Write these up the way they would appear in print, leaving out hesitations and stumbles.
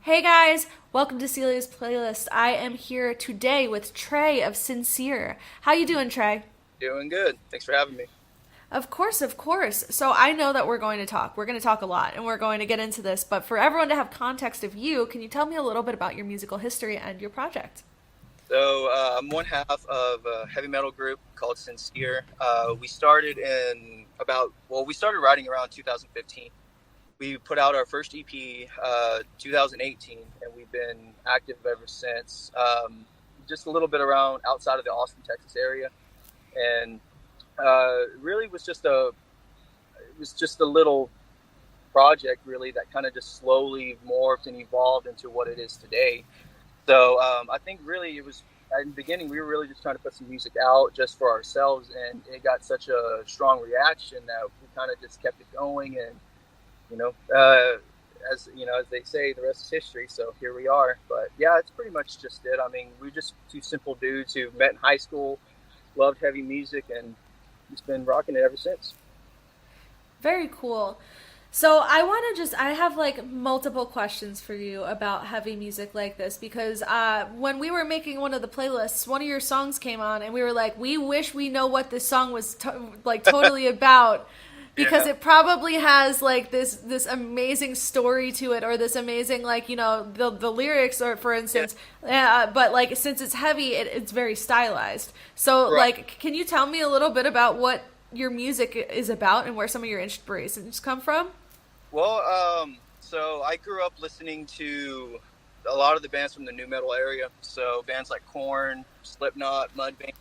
Hey guys, welcome to Celia's playlist. I am here today with Trey of Sin Seer. How you doing, Trey? Doing good. Thanks for having me. Of course, of course. So I know that we're going to talk. We're going to talk a lot and we're going to get into this, but for everyone to have context of you, can you tell me a little bit about your musical history and your project? I'm one half of a heavy metal group called Sin Seer. We started we started writing around 2015. We put out our first EP 2018, and we've been active ever since. Just a little bit around outside of the Austin, Texas area, and really it was just a little project really that kind of just slowly morphed and evolved into what it is today. So I think really it was in the beginning we were really just trying to put some music out just for ourselves, and it got such a strong reaction that we kind of just kept it going, and you know, as you know, as they say, the rest is history. So here we are. But yeah, it's pretty much just it. I mean, we're just two simple dudes who met in high school, loved heavy music, and just been rocking it ever since. Very cool. So I want to I have like multiple questions for you about heavy music like this because when we were making one of the playlists, one of your songs came on and we were like, we wish we know what this song was like totally about because Yeah, it probably has like this amazing story to it or this amazing like the lyrics or for yeah, instance, but like since it's heavy, it's very stylized. So right. like, can you tell me a little bit about what your music is about and where some of your inspirations come from? Well, so I grew up listening to a lot of the bands from the new metal area. So bands like Korn, Slipknot, Mudvayne.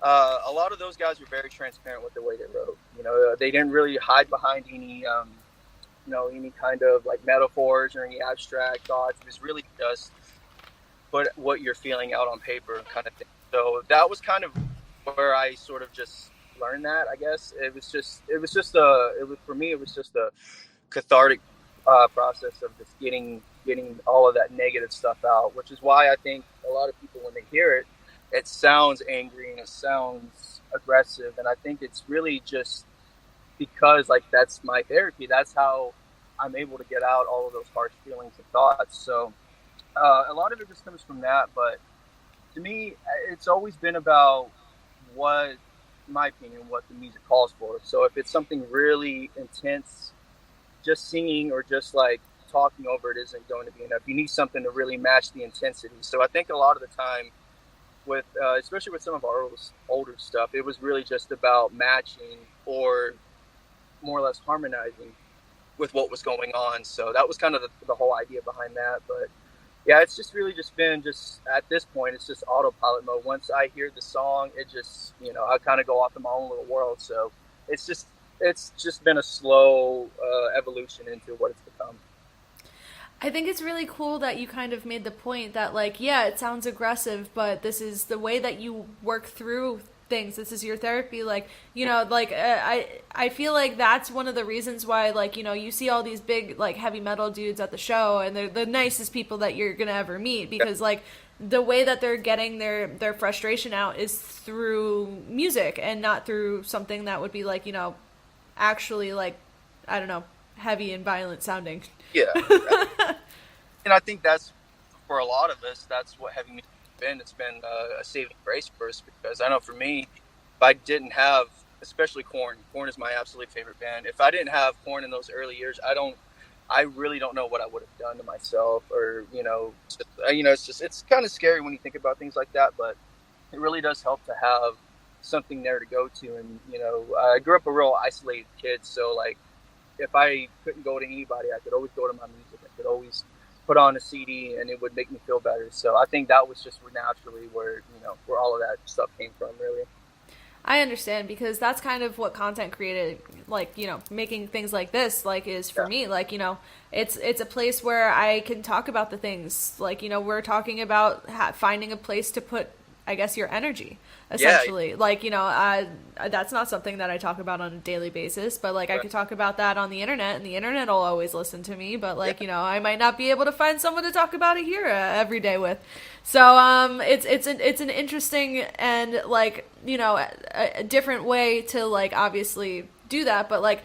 A lot of those guys were very transparent with the way they wrote. They didn't really hide behind any kind of like metaphors or any abstract thoughts. It was really just put what you're feeling out on paper, kind of thing. So that was kind of where I sort of just learned that. I guess it was for me. It was just a cathartic process of just getting all of that negative stuff out, which is why I think a lot of people when they hear it, it sounds angry and it sounds aggressive, and I think it's really just because like that's my therapy. That's how I'm able to get out all of those harsh feelings and thoughts. So a lot of it just comes from that, but to me, it's always been about what, in my opinion, what the music calls for. So if it's something really intense, just singing or just like talking over it isn't going to be enough. You need something to really match the intensity. So I think a lot of the time, with especially with some of our older stuff, it was really just about matching or more or less harmonizing with what was going on. So that was kind of the whole idea behind that. But yeah, it's just really just been just at this point, it's just autopilot mode. Once I hear the song, it just I kind of go off in my own little world. So it's just it's just been a slow evolution into what it's become. I think it's really cool that you kind of made the point that like, yeah, it sounds aggressive, but this is the way that you work through things. This is your therapy. Like, like I feel like that's one of the reasons why like, you see all these big like heavy metal dudes at the show and they're the nicest people that you're going to ever meet Yeah, because like the way that they're getting their frustration out is through music and not through something that would be like, actually like I don't know, heavy and violent sounding. yeah. And I think that's for a lot of us. That's what heavy music has been. It's been a saving grace for us because I know for me, if I didn't have, especially Korn. Korn is my absolute favorite band. If I didn't have Korn in those early years, I really don't know what I would have done to myself, or it's kind of scary when you think about things like that. But it really does help to have something there to go to. And I grew up a real isolated kid, so like if I couldn't go to anybody, I could always go to my music. I could always put on a CD, and it would make me feel better. So I think that was just naturally where all of that stuff came from, really. I understand because that's kind of what content created, like making things like this, like is for Yeah, me. Like it's a place where I can talk about the things. Like we're talking about finding a place to put, I guess, your energy. yeah, Essentially, like that's not something that I talk about on a daily basis, but like I right. could talk about that on the internet, and the internet will always listen to me. But Yeah, like I might not be able to find someone to talk about it here every day with. So it's an interesting and like a different way to like obviously do that, but like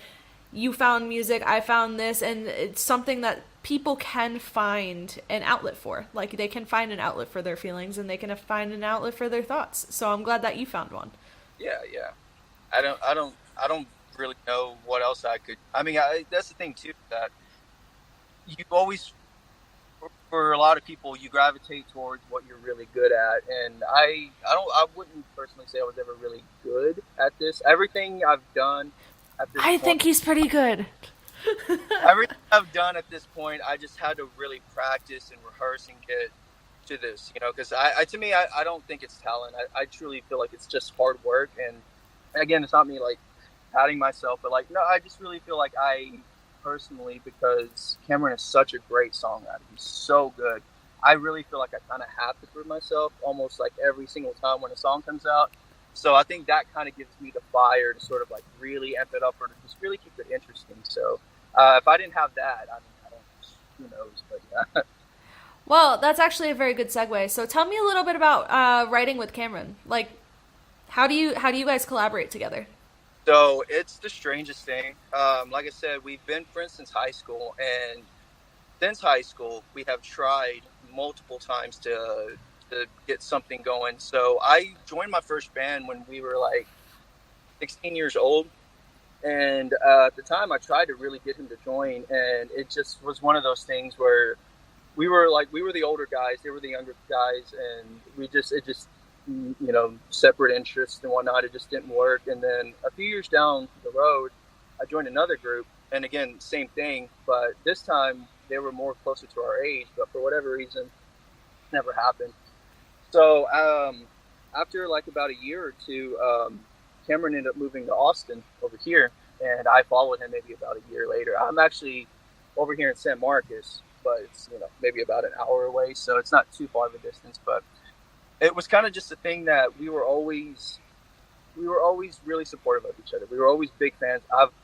you found music, I found this, and it's something that people can find an outlet for. Like they can find an outlet for their feelings and they can find an outlet for their thoughts. So I'm glad that you found one. Yeah, yeah. I don't really know what else I could. I mean, that's the thing too, that you always, for a lot of people, you gravitate towards what you're really good at, and I wouldn't personally say I was ever really good at this. Everything I've done at this I point, think he's pretty good. everything I've done at this point, I just had to really practice and rehearse and get to this, you know, because to me, I don't think it's talent. I truly feel like it's just hard work. And again, it's not me like patting myself, but like, no, I just really feel like I personally, because Cameron is such a great songwriter, he's so good. I really feel like I kind of have to prove myself almost like every single time when a song comes out. So I think that kind of gives me the fire to sort of like really amp it up or to just really keep it interesting. So if I didn't have that, I mean, I don't, who knows, but yeah. Well, that's actually a very good segue. So tell me a little bit about writing with Cameron. Like, how do you guys collaborate together? So it's the strangest thing. Like I said, we've been friends since high school, and since high school, we have tried multiple times to get something going. So I joined my first band when we were like 16 years old, and at the time, I tried to really get him to join, and it just was one of those things where we were the older guys, they were the younger guys, and it just separate interests and whatnot. It just didn't work. And then a few years down the road, I joined another group, and again, same thing, but this time they were more closer to our age, but for whatever reason, it never happened. So after like about a year or two, Cameron ended up moving to Austin over here, and I followed him maybe about a year later. I'm actually over here in San Marcos, but it's maybe about an hour away, so it's not too far of a distance. But it was kind of just a thing that we were always really supportive of each other. We were always big fans.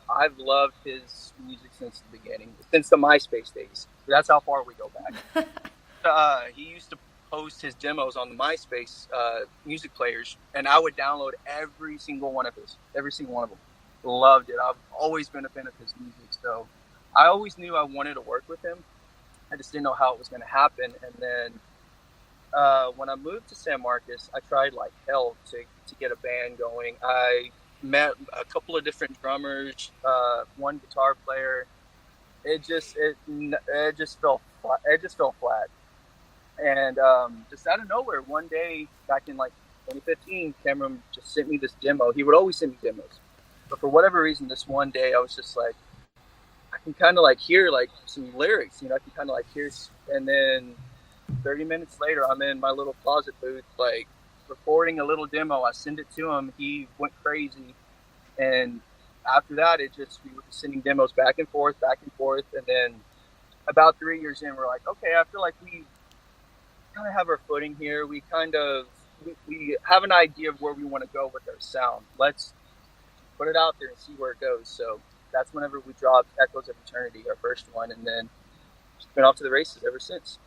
I've loved his music since the beginning, since the MySpace days. So that's how far we go back. He used to post his demos on the MySpace music players, and I would download every single one of them. Loved it. I've always been a fan of his music, so I always knew I wanted to work with him. I just didn't know how it was going to happen. And then when I moved to San Marcos, I tried like hell to get a band going. I met a couple of different drummers, one guitar player. It just fell flat. And just out of nowhere, one day back in like 2015, Cameron just sent me this demo. He would always send me demos, but for whatever reason, this one day I was just like, I can kind of like hear like some lyrics, I can kind of like hear, and then 30 minutes later, I'm in my little closet booth, like recording a little demo. I send it to him. He went crazy. And after that, we were just sending demos back and forth. And then about 3 years in, we're like, okay, I feel like we kind of have our footing here. We have an idea of where we want to go with our sound. Let's put it out there and see where it goes. So that's whenever we dropped Echoes of Eternity, our first one, and then just been off to the races ever since.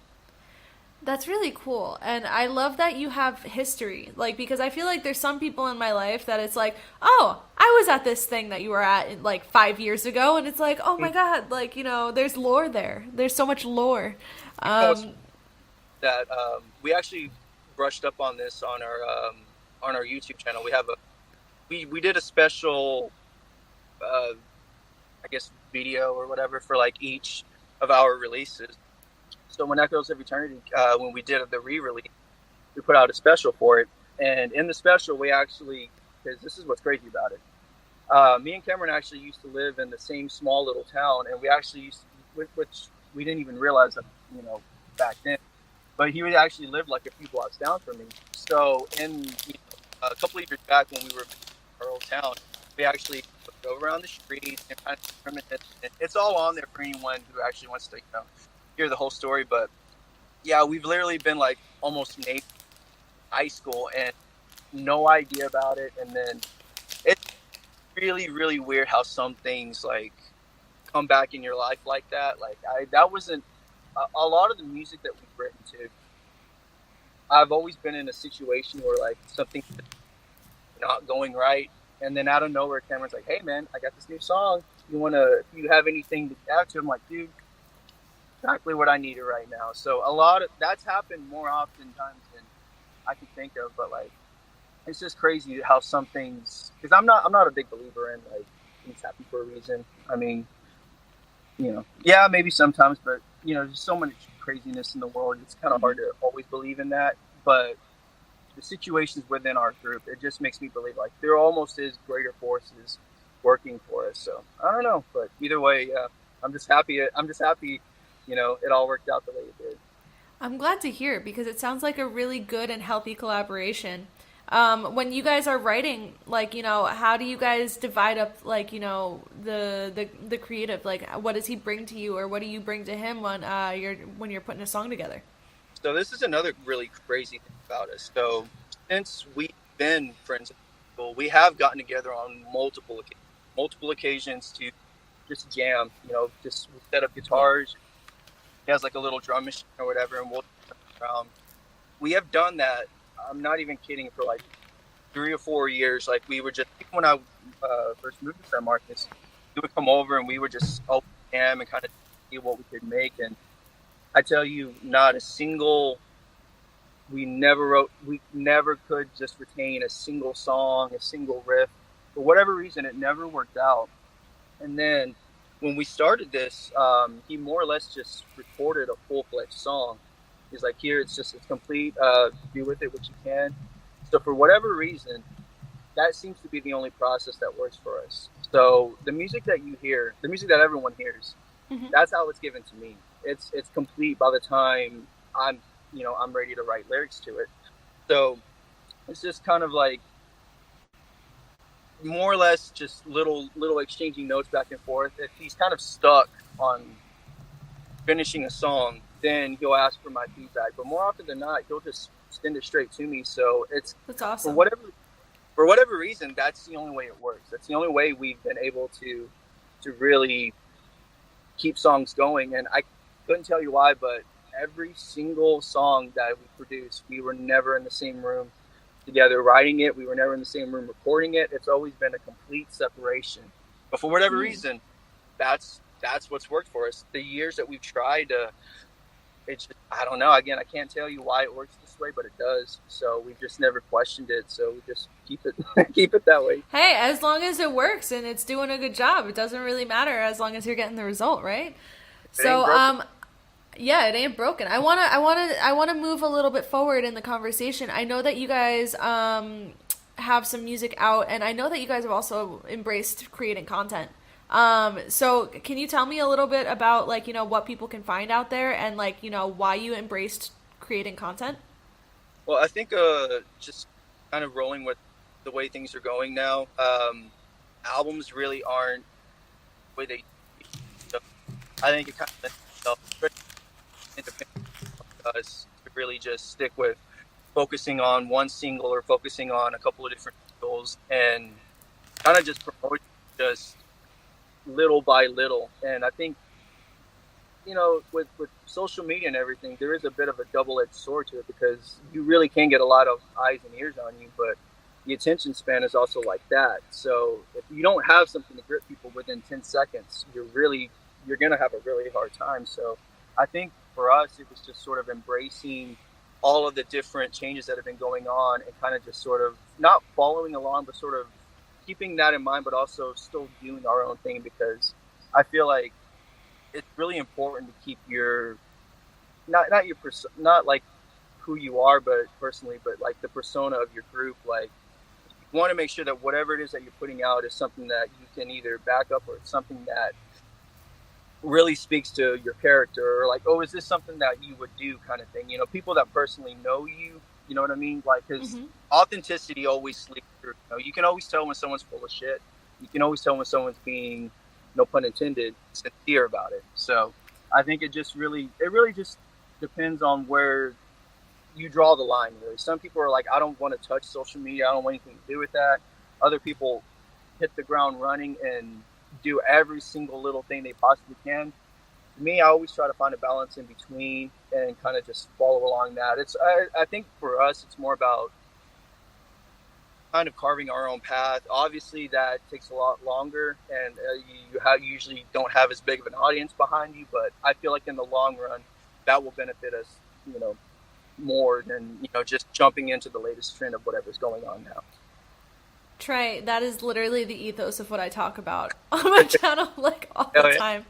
That's really cool. And I love that you have history. Like, because I feel like there's some people in my life that it's like, oh, I was at this thing that you were at like 5 years ago. And it's like, oh my God, like, there's lore there. There's so much lore. That we actually brushed up on this on our YouTube channel. We did a special, I guess, video or whatever for like each of our releases. So when Echoes of Eternity, when we did the re-release, we put out a special for it. And in the special, we actually, because this is what's crazy about it, me and Cameron actually used to live in the same small little town, and we actually which we didn't even realize that, back then. But he would actually live like a few blocks down from me. So a couple of years back when we were in our old town, we actually go around the streets and kind of reminisce. It's all on there for anyone who actually wants to, hear the whole story. But yeah, we've literally been like almost neighbors in high school and no idea about it. And then it's really, really weird how some things like come back in your life like that. Like that wasn't a lot of the music that we've written to. I've always been in a situation where like something's not going right, and then out of nowhere, Cameron's like, "Hey man, I got this new song. If you have anything to add to it?" I'm like, dude, exactly what I needed right now. So a lot of that's happened more often times than I can think of, but like it's just crazy how some things, because I'm not a big believer in like things happen for a reason. I mean, yeah, maybe sometimes, but there's so much craziness in the world. It's kind of hard to always believe in that. But the situations within our group, it just makes me believe like there almost is greater forces working for us. So I don't know, but either way, yeah, I'm just happy. I'm just happy, it all worked out the way it did. I'm glad to hear it because it sounds like a really good and healthy collaboration. When you guys are writing, like, how do you guys divide up, like, the creative? Like, what does he bring to you, or what do you bring to him when you're putting a song together? So this is another really crazy thing about us. So since we've been friends in school, we have gotten together on multiple occasions to just jam. Just we set up Yeah. guitars. He has like a little drum machine or whatever, and we'll around. We have done that. I'm not even kidding. For like 3 or 4 years, like we were just even when I first moved to San Marcos, he would come over and we would just open jam and kind of see what we could make. And I tell you, not a single. We never could just retain a single song, a single riff. For whatever reason, it never worked out. And then when we started this, he more or less just recorded a full-fledged song. He's like, here, it's complete. Do with it what you can. So for whatever reason, that seems to be the only process that works for us. So the music that you hear, the music that everyone hears, Hmm. that's how it's given to me. It's complete by the time I'm ready to write lyrics to it. So it's just kind of like more or less just little exchanging notes back and forth. If he's kind of stuck on finishing a song, then he'll ask for my feedback. But more often than not, he'll just send it straight to me. So it's That's for awesome. whatever reason, that's the only way it works. That's the only way we've been able to really keep songs going. And I couldn't tell you why, but every single song that we produced, we were never in the same room together writing it. We were never in the same room recording it. It's always been a complete separation. But for whatever Mm. reason, that's what's worked for us. The years that we've tried to, it's just, I don't know. Again, I can't tell you why it works this way, but it does. So we've just never questioned it. So we just keep it keep it that way. Hey, as long as it works and it's doing a good job, it doesn't really matter as long as you're getting the result, right? If it ain't So, broken. yeah, it ain't broken. I wanna move a little bit forward in the conversation. I know that you guys have some music out, and I know that you guys have also embraced creating content. So can you tell me a little bit about, like, what people can find out there, and, like, why you embraced creating content? Well, I think just kind of rolling with the way things are going now. Albums really aren't the way they. So I think it kind of lends itself, especially independent us, to really just stick with focusing on one single or focusing on a couple of different singles and kind of just promote just little by little. And I think with social media and everything, there is a bit of a double-edged sword to it because you really can get a lot of eyes and ears on you, but the attention span is also like that. So if you don't have something to grip people within 10 seconds, you're going to have a really hard time. So I think for us, it was just sort of embracing all of the different changes that have been going on and kind of just sort of not following along, but sort of keeping that in mind, but also still doing our own thing because I feel like it's really important to keep your not your not like who you are, but personally, but like the persona of your group. Like you want to make sure that whatever it is that you're putting out is something that you can either back up or it's something that really speaks to your character, or like, oh, is this something that you would do, kind of thing. People that personally know you. You know what I mean? Like, because Mm-hmm. authenticity always sleeps through. You can always tell when someone's full of shit. You can always tell when someone's being, no pun intended, sincere about it. So I think it really just depends on where you draw the line. Really, some people are like, I don't want to touch social media. I don't want anything to do with that. Other people hit the ground running and do every single little thing they possibly can. Me, I always try to find a balance in between and kind of just follow along that. I think for us, it's more about kind of carving our own path. Obviously, that takes a lot longer, and you usually don't have as big of an audience behind you. But I feel like in the long run, that will benefit us, you know, more than just jumping into the latest trend of whatever's going on now. Trey, that is literally the ethos of what I talk about on my channel, like all the Oh, yeah. time.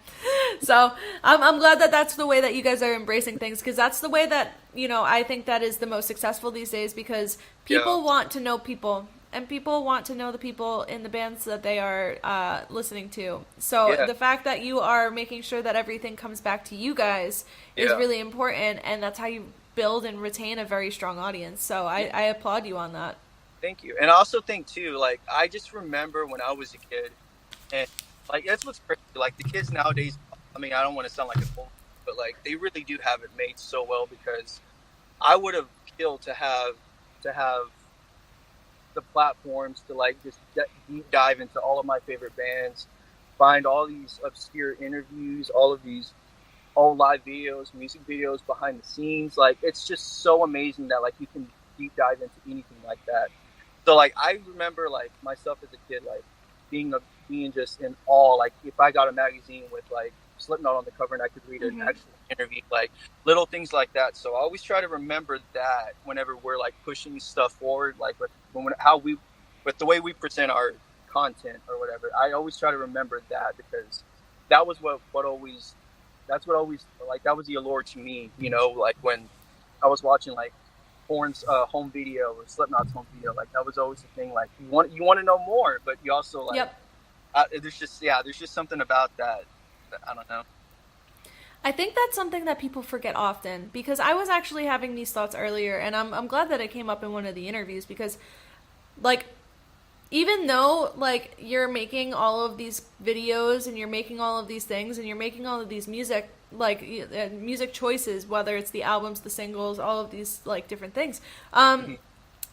So I'm glad that that's the way that you guys are embracing things, because that's the way that, I think that is the most successful these days, because Yeah, people want to know people, and people want to know the people in the bands that they are listening to. So yeah, the fact that you are making sure that everything comes back to you guys is yeah. really important, and that's how you build and retain a very strong audience. So Yeah. I applaud you on that. Thank you. And I also think too, like I just remember when I was a kid, and like that's what's crazy. Like the kids nowadays, I mean, I don't want to sound like an old, but like they really do have it made so well, because I would have killed to have the platforms to like just deep dive into all of my favorite bands, find all these obscure interviews, all of these old live videos, music videos behind the scenes. Like it's just so amazing that like you can deep dive into anything like that. So like I remember like myself as a kid like being a being just in awe. Like if I got a magazine with like Slipknot on the cover and I could read an Hmm. actual interview, like little things like that. So I always try to remember that whenever we're like pushing stuff forward, like how we with the way we present our content or whatever. I always try to remember that, because that was what always that's what always like that was the allure to me. Like when I was watching like Horn's home video or Slipknot's home video, like that was always the thing. Like you want to know more, but you also like Yep. there's just something about that I don't know. I think that's something that people forget often, because I was actually having these thoughts earlier, and I'm glad that it came up in one of the interviews, because like even though like you're making all of these videos and you're making all of these things and you're making all of these music choices, whether it's the albums, the singles, all of these like different things, Mhm.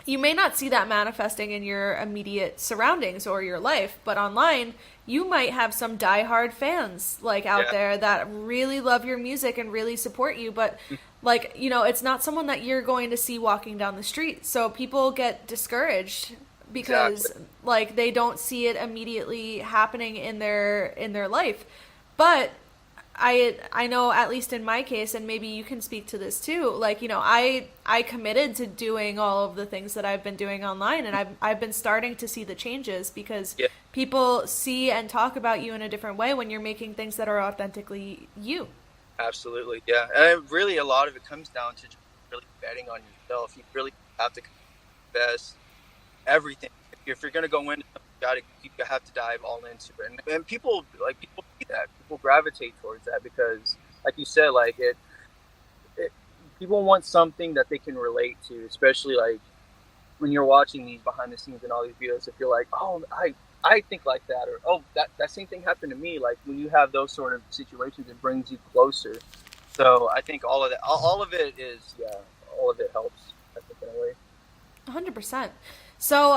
you may not see that manifesting in your immediate surroundings or your life, but online you might have some diehard fans like out Yeah, there that really love your music and really support you, but like, it's not someone that you're going to see walking down the street. So people get discouraged exactly. because like they don't see it immediately happening in their life. But I know, at least in my case, and maybe you can speak to this too, like, I committed to doing all of the things that I've been doing online, and I've been starting to see the changes, because Yeah, people see and talk about you in a different way when you're making things that are authentically you. absolutely. Yeah, and really a lot of it comes down to just really betting on yourself. You really have to invest everything. If you're going to go into something, you have to dive all into it. And people see that. People gravitate towards that because, like you said, like it people want something that they can relate to, especially like when you're watching these behind the scenes and all these videos. If you're like, oh, I think like that, or oh, that same thing happened to me. Like when you have those sort of situations, it brings you closer. So I think all of that, all of it is, yeah, all of it helps. I think in a way. 100%. So,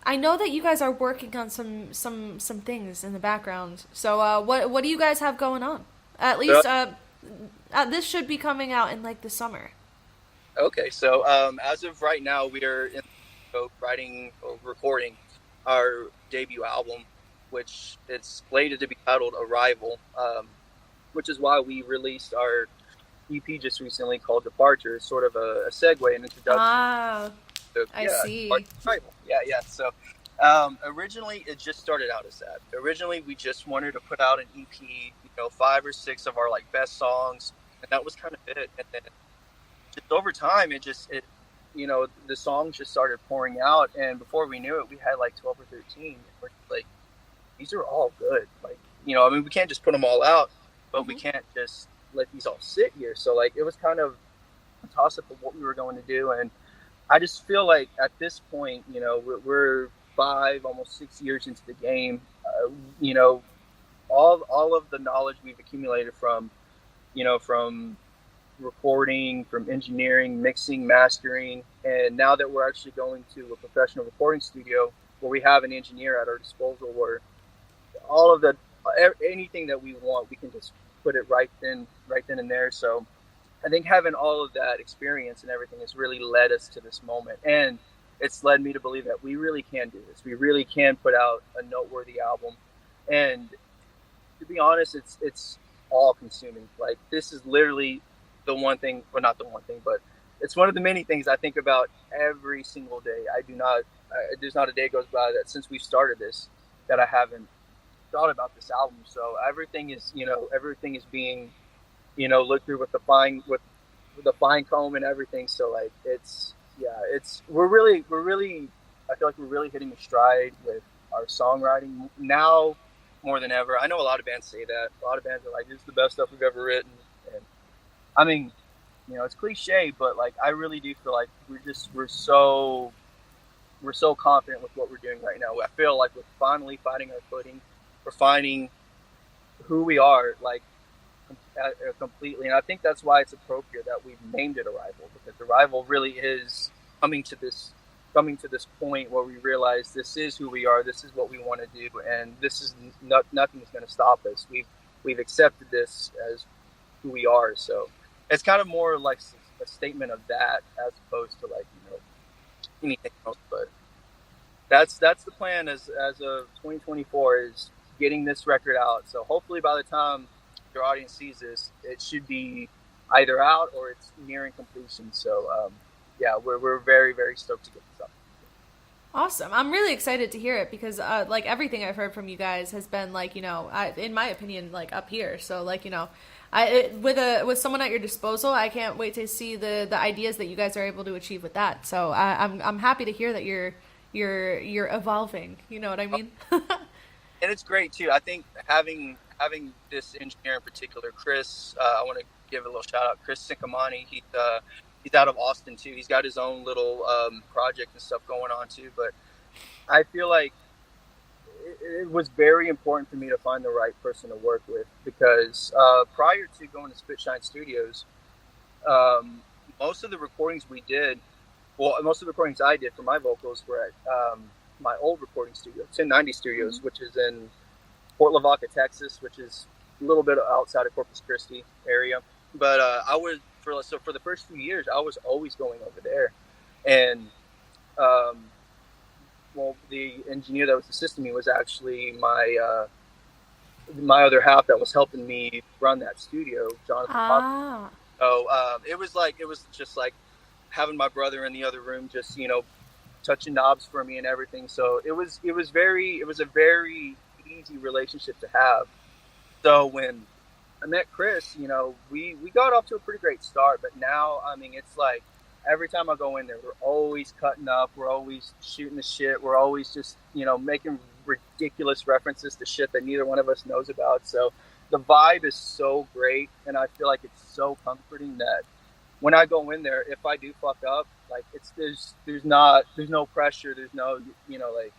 I know that you guys are working on some things in the background. So, what do you guys have going on? At So least, this should be coming out in like the summer. okay, so as of right now, we are in writing or recording our debut album, which it's slated to be titled Arrival, which is why we released our EP just recently called Departure, sort of a segue, an introduction Ah, to, I yeah, see. Arrival. Yeah, yeah. So originally, it just started out as that. Originally, we just wanted to put out an EP, 5 or 6 of our like best songs, and that was kind of it. And then just over time, the songs just started pouring out, and before we knew it, we had like 12 or 13. We're like, these are all good. Like, I mean, we can't just put them all out, but we Hmm. can't just let these all sit here. So like, it was kind of a toss up of what we were going to do, and I just feel like at this point, we're 5, almost 6 years into the game. You know, all of the knowledge we've accumulated from recording, from engineering, mixing, mastering, and now that we're actually going to a professional recording studio where we have an engineer at our disposal, where all of the anything that we want, we can just put it right then and there. So I think having all of that experience and everything has really led us to this moment. And it's led me to believe that we really can do this. We really can put out a noteworthy album. And to be honest, it's all consuming. Like this is literally the one thing, well, not the one thing, but it's one of the many things I think about every single day. I do not, there's not a day goes by that since we started this that I haven't thought about this album. So everything is, everything is being, looked through with the fine comb and everything. So like yeah, we're really I feel like we're really hitting a stride with our songwriting now more than ever. I know a lot of bands say that. A lot of bands are like, "This is the best stuff we've ever written," and I mean, it's cliche, but like I really do feel like we're so confident with what we're doing right now. I feel like we're finally finding our footing. We're finding who we are, like completely. And I think that's why it's appropriate that we've named it Arrival, because Arrival really is coming to this point where we realize this is who we are, this is what we want to do, and this is nothing is going to stop us. We've accepted this as who we are. So it's kind of more like a statement of that as opposed to like anything else. But that's the plan as of 2024 is getting this record out. So hopefully by the time your audience sees this, it should be either out or it's nearing completion. So yeah, we're very very stoked to get this up. Awesome. I'm really excited to hear it because like everything I've heard from you guys has been like, in my opinion, like up here. So like, with someone at your disposal, I can't wait to see the ideas that you guys are able to achieve with that. So I'm happy to hear that you're evolving. You know what I mean? And it's great too. I think having this engineer in particular, Chris, I want to give a little shout out. Chris Sincamani, he's out of Austin too. He's got his own little project and stuff going on too. But I feel like it was very important for me to find the right person to work with because prior to going to Spitshine Studios, um, most of the recordings we did, well, most of the recordings I did for my vocals were at my old recording studio, 1090 Studios, Mm-hmm. which is in Fort Lavaca, Texas, which is a little bit outside of Corpus Christi area. But I was for the first few years, I was always going over there, and um, well, the engineer that was assisting me was actually my other half that was helping me run that studio, Jonathan. Ah. So it was just like having my brother in the other room, just touching knobs for me and everything. So it was a very easy relationship to have. So when I met Chris, we got off to a pretty great start, but now I mean it's like every time I go in there, we're always cutting up, we're always shooting the shit, we're always just making ridiculous references to shit that neither one of us knows about. So the vibe is so great, and I feel like it's so comforting that when I go in there, if I do fuck up, like there's no pressure, there's no like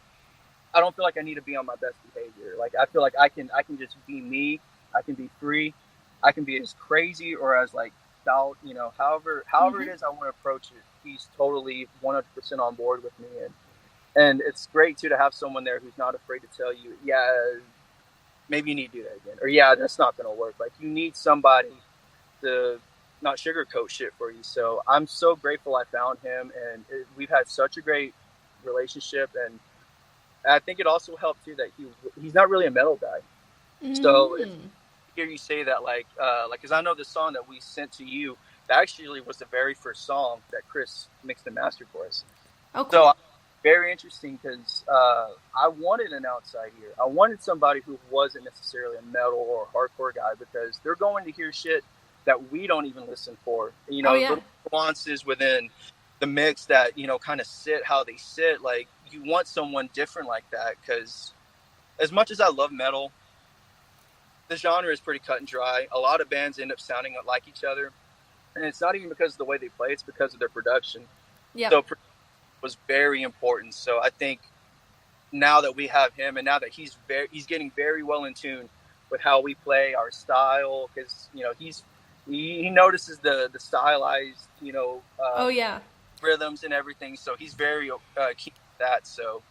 I don't feel like I need to be on my best behavior. Like I feel like I can just be me. I can be free. I can be as crazy or as like doubt. However it Mm-hmm. is I want to approach it. He's totally 100% on board with me, and it's great too to have someone there who's not afraid to tell you, yeah, maybe you need to do that again, or yeah, that's not going to work. Like you need somebody to not sugarcoat shit for you. So I'm so grateful I found him, and we've had such a great relationship, and I think it also helped too that he's not really a metal guy. So it's Mm. hear you say that like because I know the song that we sent to you that actually was the very first song that Chris mixed and mastered for us. Oh, So cool. very interesting because I wanted an outside ear. I wanted somebody who wasn't necessarily a metal or hardcore guy because they're going to hear shit that we don't even listen for. Oh, yeah. Little nuances within the mix that kind of sit how they sit. Like you want someone different like that because as much as I love metal, the genre is pretty cut and dry. A lot of bands end up sounding like each other, and it's not even because of the way they play; it's because of their production. Yep. So was very important. So I think now that we have him, and now that he's getting very well in tune with how we play our style, because he notices the stylized Oh, yeah. rhythms and everything. So he's very keen with that. So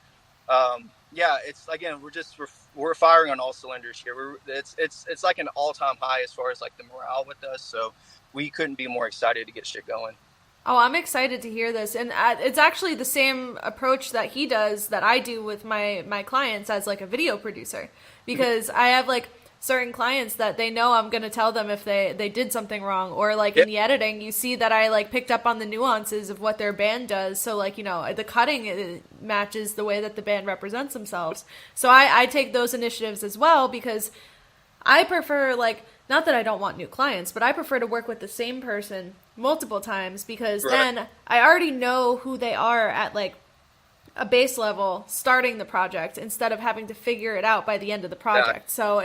yeah, it's again we're firing on all cylinders here. It's like an all time high as far as like the morale with us. So we couldn't be more excited to get shit going. Oh, I'm excited to hear this, and it's actually the same approach that he does that I do with my clients as like a video producer, because I have like certain clients that they know I'm gonna tell them if they did something wrong, or like Yeah, in the editing, you see that I like picked up on the nuances of what their band does, so like the cutting matches the way that the band represents themselves. So I take those initiatives as well because I prefer, like, not that I don't want new clients, but I prefer to work with the same person multiple times because right. then I already know who they are at like a base level starting the project instead of having to figure it out by the end of the Yeah, project. So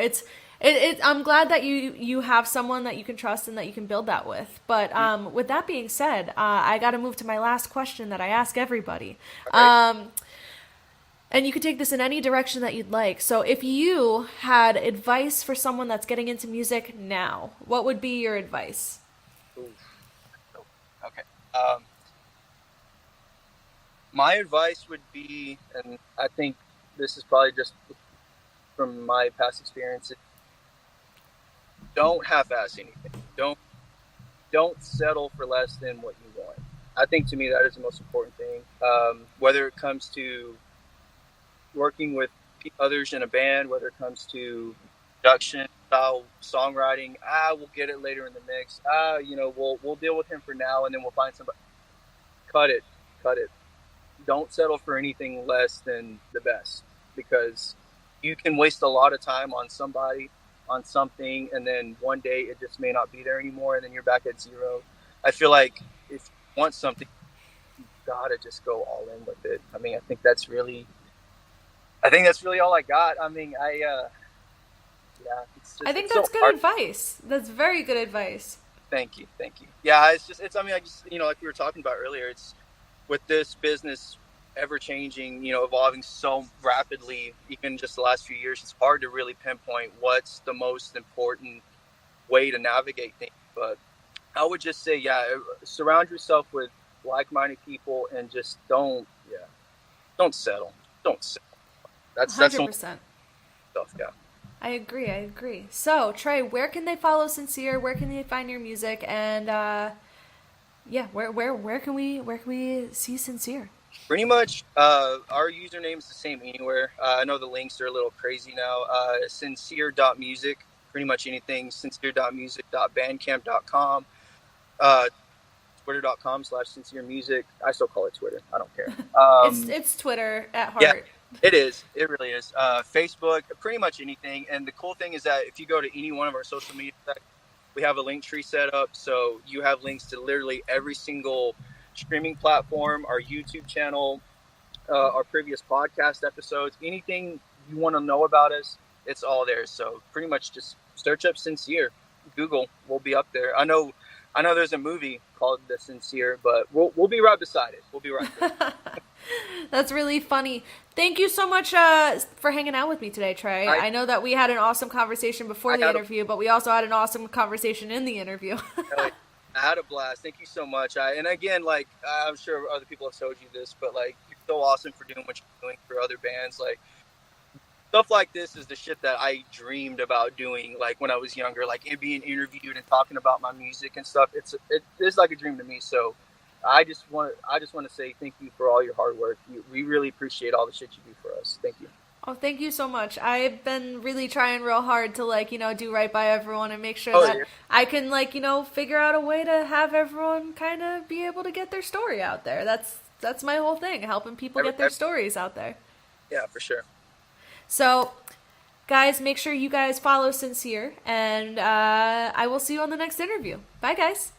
I'm glad that you have someone that you can trust and that you can build that with. But with that being said, I got to move to my last question that I ask everybody. all right. And you could take this in any direction that you'd like. So, if you had advice for someone that's getting into music now, what would be your advice? Ooh, okay. My advice would be, and I think this is probably just from my past experiences, don't half-ass anything. Don't settle for less than what you want. I think to me that is the most important thing. Whether it comes to working with others in a band, whether it comes to production, style, songwriting, we'll get it later in the mix. We'll deal with him for now, and then we'll find somebody. Cut it, cut it. Don't settle for anything less than the best, because you can waste a lot of time on somebody, on something, and then one day it just may not be there anymore, and then you're back at zero. I feel like if you want something, you gotta just go all in with it. I mean, I think that's really all I got. I mean, yeah, I think it's so that's good hard. advice. That's very good advice. Thank you, thank you. Yeah, I mean, I just, like we were talking about earlier, it's with this business ever changing, evolving so rapidly, even just the last few years, it's hard to really pinpoint what's the most important way to navigate things. But I would just say, yeah, surround yourself with like-minded people and just don't settle. Don't settle. That's some 100%. stuff. Yeah. I agree. I agree. So, Trey, where can they follow Sincere? Where can they find your music? And yeah, where can we see Sincere? Pretty much, our username is the same anywhere. I know the links are a little crazy now. Sincere.music, pretty much anything. Sincere.music.bandcamp.com. Twitter.com/sincere music. I still call it Twitter. I don't care. It's Twitter at Yeah, heart. it is. It really is. Facebook, pretty much anything. And the cool thing is that if you go to any one of our social media sites, we have a link tree set up. So you have links to literally every single streaming platform, our YouTube channel, our previous podcast episodes, anything you want to know about us, it's all there. So pretty much just search up Sincere, Google, we'll be up there. I know there's a movie called The Sincere, but we'll be right beside it. We'll be right there. That's really funny. Thank you so much for hanging out with me today, Trey. I know that we had an awesome conversation before the interview, but we also had an awesome conversation in the interview. I had a blast. Thank you so much. And again, like, I'm sure other people have told you this, but like, you're so awesome for doing what you're doing for other bands. Like, stuff like this is the shit that I dreamed about doing, like when I was younger, like being interviewed and talking about my music and stuff. It's like a dream to me. So I just want to say thank you for all your hard work. We really appreciate all the shit you do for us. Thank you. Oh, thank you so much. I've been really trying real hard to do right by everyone and make sure that Yeah. I can figure out a way to have everyone kind of be able to get their story out there. That's my whole thing, helping people get their stories out there. Yeah, for sure. So, guys, make sure you guys follow Sincere, and I will see you on the next interview. Bye, guys.